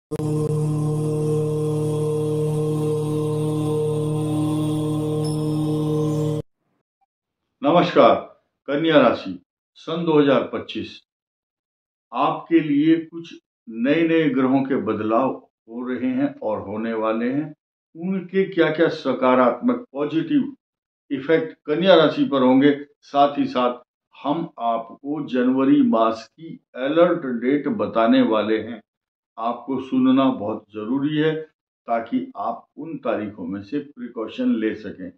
नमस्कार। कन्या राशि सन 2025 आपके लिए कुछ नए नए ग्रहों के बदलाव हो रहे हैं और होने वाले हैं। उनके क्या क्या सकारात्मक पॉजिटिव इफेक्ट कन्या राशि पर होंगे, साथ ही साथ हम आपको जनवरी मास की अलर्ट डेट बताने वाले हैं। आपको सुनना बहुत जरूरी है ताकि आप उन तारीखों में से प्रिकॉशन ले सकें,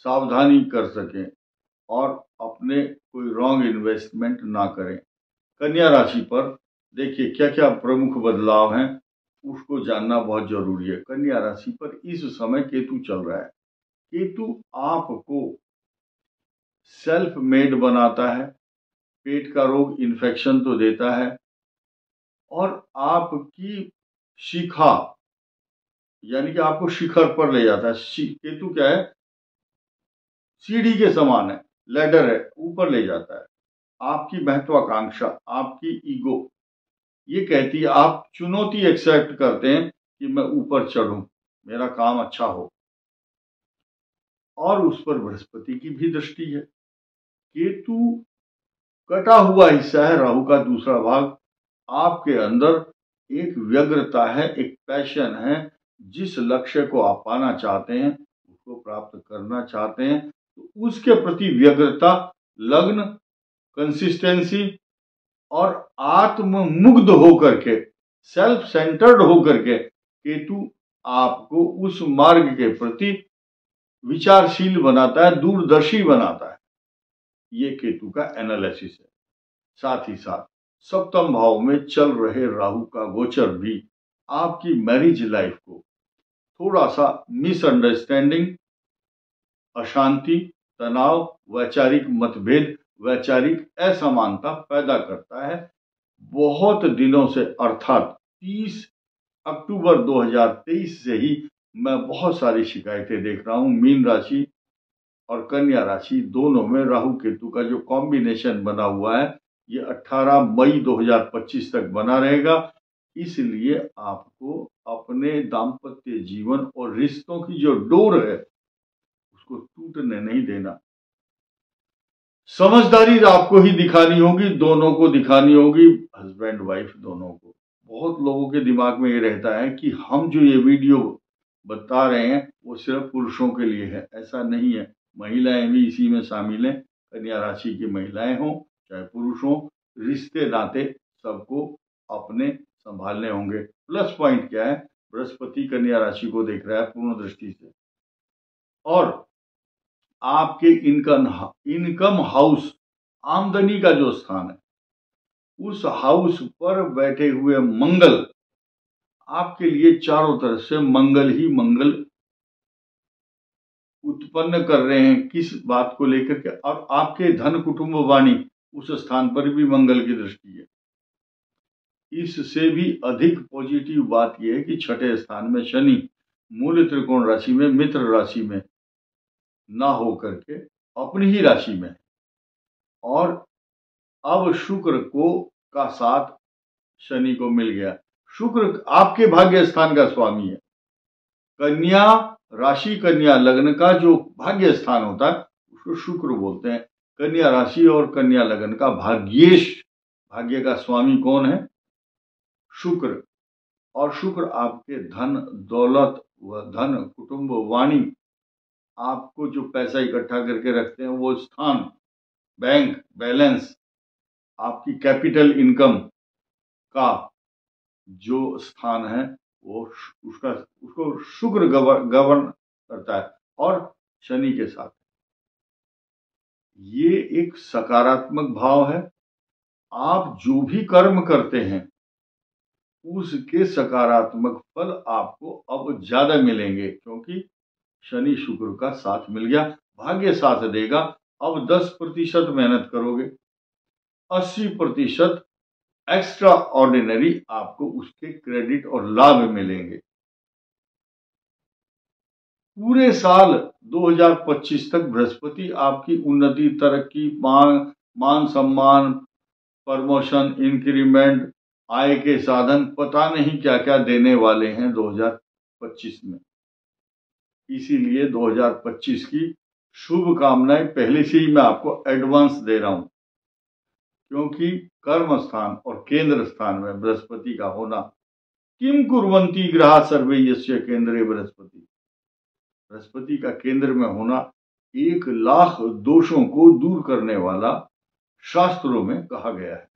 सावधानी कर सकें और अपने कोई रॉन्ग इन्वेस्टमेंट ना करें। कन्या राशि पर देखिए क्या क्या प्रमुख बदलाव हैं, उसको जानना बहुत जरूरी है। कन्या राशि पर इस समय केतु चल रहा है। केतु आपको सेल्फ मेड बनाता है, पेट का रोग इन्फेक्शन तो देता है और आपकी शिखा यानी कि आपको शिखर पर ले जाता है। केतु क्या है? सीढ़ी के समान है, लैडर है, ऊपर ले जाता है। आपकी महत्वाकांक्षा, आपकी ईगो ये कहती है, आप चुनौती एक्सेप्ट करते हैं कि मैं ऊपर चढ़ूं, मेरा काम अच्छा हो। और उस पर बृहस्पति की भी दृष्टि है। केतु कटा हुआ हिस्सा है, राहु का दूसरा भाग। आपके अंदर एक व्यग्रता है, एक पैशन है। जिस लक्ष्य को आप पाना चाहते हैं, उसको प्राप्त करना चाहते हैं, तो उसके प्रति व्यग्रता, लग्न, कंसिस्टेंसी और आत्ममुग्ध होकर के, सेल्फ सेंटर्ड होकर के केतु आपको उस मार्ग के प्रति विचारशील बनाता है, दूरदर्शी बनाता है। ये केतु का एनालिसिस है। साथ ही साथ सप्तम भाव में चल रहे राहु का गोचर भी आपकी मैरिज लाइफ को थोड़ा सा मिसअंडरस्टैंडिंग, अशांति, तनाव, वैचारिक मतभेद, वैचारिक असमानता पैदा करता है। बहुत दिनों से अर्थात 30 अक्टूबर 2023 से ही मैं बहुत सारी शिकायतें देख रहा हूं। मीन राशि और कन्या राशि दोनों में राहु केतु का जो कॉम्बिनेशन बना हुआ है, ये 18 मई 2025 तक बना रहेगा। इसलिए आपको अपने दाम्पत्य जीवन और रिश्तों की जो डोर है उसको टूटने नहीं देना। समझदारी आपको ही दिखानी होगी, दोनों को दिखानी होगी, हस्बैंड वाइफ दोनों को। बहुत लोगों के दिमाग में ये रहता है कि हम जो ये वीडियो बता रहे हैं वो सिर्फ पुरुषों के लिए है। ऐसा नहीं है, महिलाएं भी इसी में शामिल हैं। कन्या राशि की महिलाएं हों चाहे पुरुष हों, रिश्ते नाते सबको अपने संभालने होंगे। प्लस पॉइंट क्या है? बृहस्पति कन्या राशि को देख रहा है पूर्ण दृष्टि से, और आपके इनकम हाउस, आमदनी का जो स्थान है, उस हाउस पर बैठे हुए मंगल आपके लिए चारों तरफ से मंगल ही मंगल उत्पन्न कर रहे हैं। किस बात को लेकर के? और आपके धन कुटुंब वाणी उस स्थान पर भी मंगल की दृष्टि है। इससे भी अधिक पॉजिटिव बात यह है कि छठे स्थान में शनि मूल त्रिकोण राशि में, मित्र राशि में ना हो करके अपनी ही राशि में, और अब शुक्र को का साथ शनि को मिल गया। शुक्र आपके भाग्य स्थान का स्वामी है। कन्या राशि, कन्या लग्न का जो भाग्य स्थान होता है उसको शुक्र बोलते हैं। कन्या राशि और कन्या लग्न का भाग्येश, भाग्य का स्वामी कौन है? शुक्र। और शुक्र आपके धन दौलत व धन कुटुंब वाणी, आपको जो पैसा इकट्ठा करके रखते हैं वो स्थान, बैंक बैलेंस, आपकी कैपिटल इनकम का जो स्थान है वो उसको शुक्र गवर्न करता है और शनि के साथ। ये एक सकारात्मक भाव है। आप जो भी कर्म करते हैं उसके सकारात्मक फल आपको अब ज्यादा मिलेंगे, क्योंकि शनि शुक्र का साथ मिल गया, भाग्य साथ देगा। अब 10% मेहनत करोगे, 80% एक्स्ट्रा ऑर्डिनरी आपको उसके क्रेडिट और लाभ मिलेंगे। पूरे साल 2025 तक बृहस्पति आपकी उन्नति, तरक्की, मान सम्मान, प्रमोशन, इंक्रीमेंट, आय के साधन पता नहीं क्या क्या देने वाले हैं 2025 में। इसीलिए 2025 की शुभकामनाएं पहले से ही मैं आपको एडवांस दे रहा हूं, क्योंकि कर्म स्थान और केंद्र स्थान में बृहस्पति का होना, किम कुर्वन्ति ग्रहा सर्वे यस्य केंद्रे बृहस्पति, बृहस्पति का केंद्र में होना 1,00,000 दोषों को दूर करने वाला शास्त्रों में कहा गया है।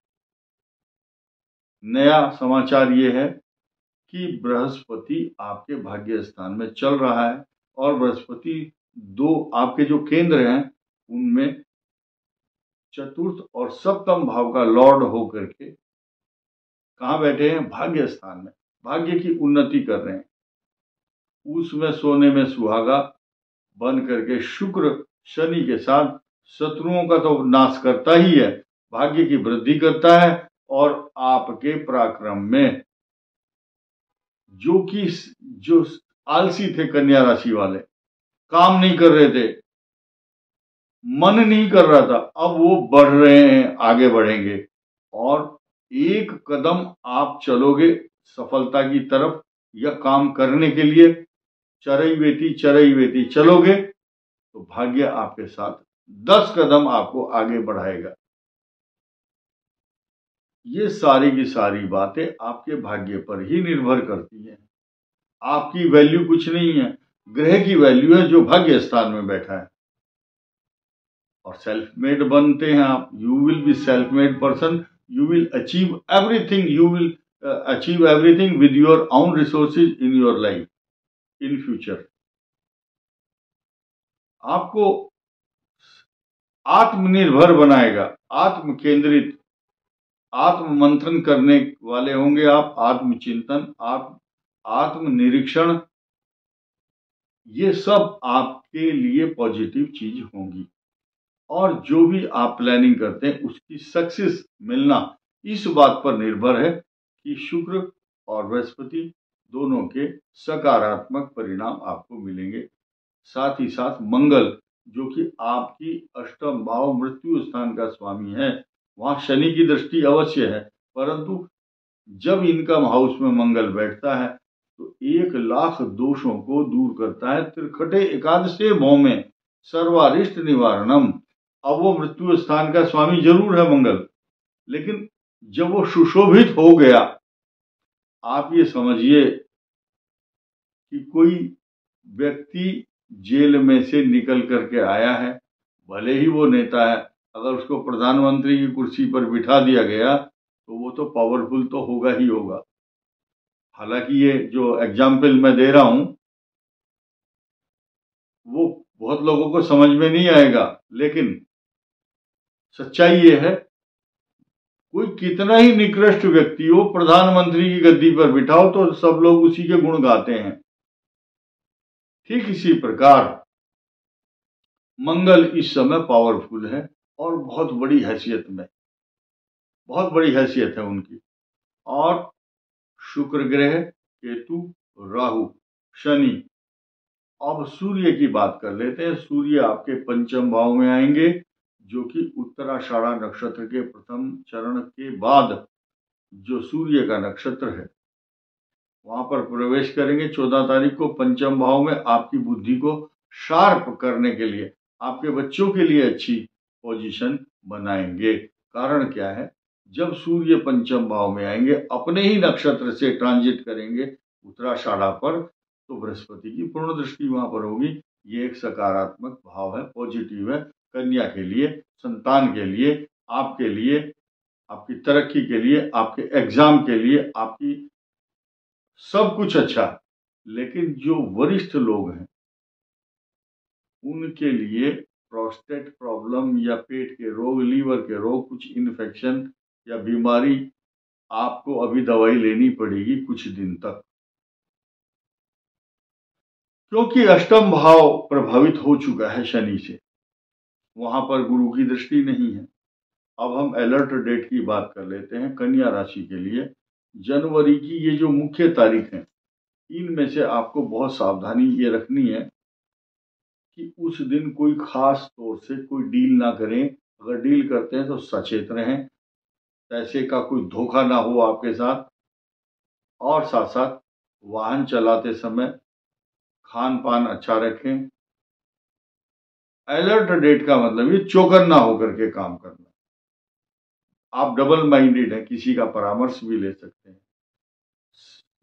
नया समाचार ये है कि बृहस्पति आपके भाग्य स्थान में चल रहा है और बृहस्पति दो आपके जो केंद्र हैं उनमें चतुर्थ और सप्तम भाव का लॉर्ड होकर के कहाँ बैठे हैं? भाग्य स्थान में, भाग्य की उन्नति कर रहे हैं। उसमें सोने में सुहागा बन करके शुक्र शनि के साथ शत्रुओं का तो नाश करता ही है, भाग्य की वृद्धि करता है और आपके पराक्रम में जो आलसी थे कन्या राशि वाले, काम नहीं कर रहे थे, मन नहीं कर रहा था, अब वो बढ़ रहे हैं, आगे बढ़ेंगे और एक कदम आप चलोगे सफलता की तरफ या काम करने के लिए चरई वेती चलोगे तो भाग्य आपके साथ 10 कदम आपको आगे बढ़ाएगा। ये सारी की सारी बातें आपके भाग्य पर ही निर्भर करती हैं। आपकी वैल्यू कुछ नहीं है, ग्रह की वैल्यू है जो भाग्य स्थान में बैठा है। और सेल्फ मेड बनते हैं आप, you will be self made person, you will achieve everything, you will achieve everything with your own resources in your life in future। आपको आत्मनिर्भर बनाएगा, आत्म केंद्रित, आत्म मंथन करने वाले होंगे आप, आत्मचिंतन, आत्मनिरीक्षण, ये सब आपके लिए पॉजिटिव चीज होंगी। और जो भी आप प्लानिंग करते हैं उसकी सक्सेस मिलना इस बात पर निर्भर है कि शुक्र और बृहस्पति दोनों के सकारात्मक परिणाम आपको मिलेंगे। साथ ही साथ मंगल जो कि आपकी अष्टम भाव मृत्यु स्थान का स्वामी है, वहां शनि की दृष्टि अवश्य है, परंतु जब इनकम हाउस में मंगल बैठता है तो 1,00,000 दोषों को दूर करता है। त्रिखटे एकादशे भौमे सर्वारिष्ट निवारणम। अब वो मृत्यु स्थान का स्वामी जरूर है मंगल, लेकिन जब वो सुशोभित हो गया, आप ये समझिए कि कोई व्यक्ति जेल में से निकल करके आया है, भले ही वो नेता है, अगर उसको प्रधानमंत्री की कुर्सी पर बिठा दिया गया तो वो तो पावरफुल तो होगा ही होगा। हालांकि ये जो एग्जाम्पल मैं दे रहा हूं वो बहुत लोगों को समझ में नहीं आएगा, लेकिन सच्चाई ये है, कोई कितना ही निकृष्ट व्यक्ति हो, प्रधानमंत्री की गद्दी पर बिठाओ तो सब लोग उसी के गुण गाते हैं। ठीक इसी प्रकार मंगल इस समय पावरफुल है और बहुत बड़ी हैसियत में, बहुत बड़ी हैसियत है उनकी। और शुक्र ग्रह, केतु, राहु, शनि। अब सूर्य की बात कर लेते हैं। सूर्य आपके पंचम भाव में आएंगे, जो कि उत्तराषाढ़ा नक्षत्र के प्रथम चरण के बाद जो सूर्य का नक्षत्र है वहां पर प्रवेश करेंगे 14 तारीख को पंचम भाव में। आपकी बुद्धि को शार्प करने के लिए, आपके बच्चों के लिए अच्छी पोजीशन बनाएंगे। कारण क्या है? जब सूर्य पंचम भाव में आएंगे, अपने ही नक्षत्र से ट्रांजिट करेंगे उत्तराषाढ़ा पर, तो बृहस्पति की पूर्ण दृष्टि वहां पर होगी। ये एक सकारात्मक भाव है, पॉजिटिव है, कन्या के लिए, संतान के लिए, आपके लिए, आपकी तरक्की के लिए, आपके एग्जाम के लिए, आपकी सब कुछ अच्छा। लेकिन जो वरिष्ठ लोग हैं उनके लिए प्रोस्टेट प्रॉब्लम या पेट के रोग, लीवर के रोग, कुछ इन्फेक्शन या बीमारी, आपको अभी दवाई लेनी पड़ेगी कुछ दिन तक, क्योंकि अष्टम भाव प्रभावित हो चुका है शनि से, वहां पर गुरु की दृष्टि नहीं है। अब हम अलर्ट डेट की बात कर लेते हैं कन्या राशि के लिए। जनवरी की ये जो मुख्य तारीख है, इनमें से आपको बहुत सावधानी ये रखनी है कि उस दिन कोई खास तौर से कोई डील ना करें। अगर डील करते हैं तो सचेत रहें। पैसे का कोई धोखा ना हो आपके साथ, और साथ साथ वाहन चलाते समय खान पान अच्छा रखें। अलर्ट डेट का मतलब ये चौकन्ना ना होकर के काम करना। आप डबल माइंडेड है, किसी का परामर्श भी ले सकते हैं।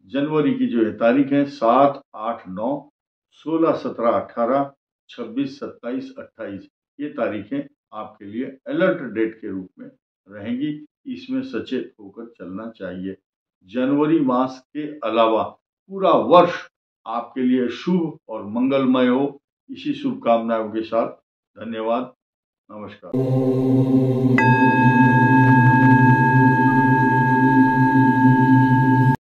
जनवरी की जो है तारीख है 7, 8, 9, 16, 17, 18, 26, 27, 28, ये तारीखें आपके लिए अलर्ट डेट के रूप में रहेंगी। इसमें सचेत होकर चलना चाहिए। जनवरी मास के अलावा पूरा वर्ष आपके लिए शुभ और मंगलमय हो, इसी शुभकामनाओं के साथ धन्यवाद, नमस्कार।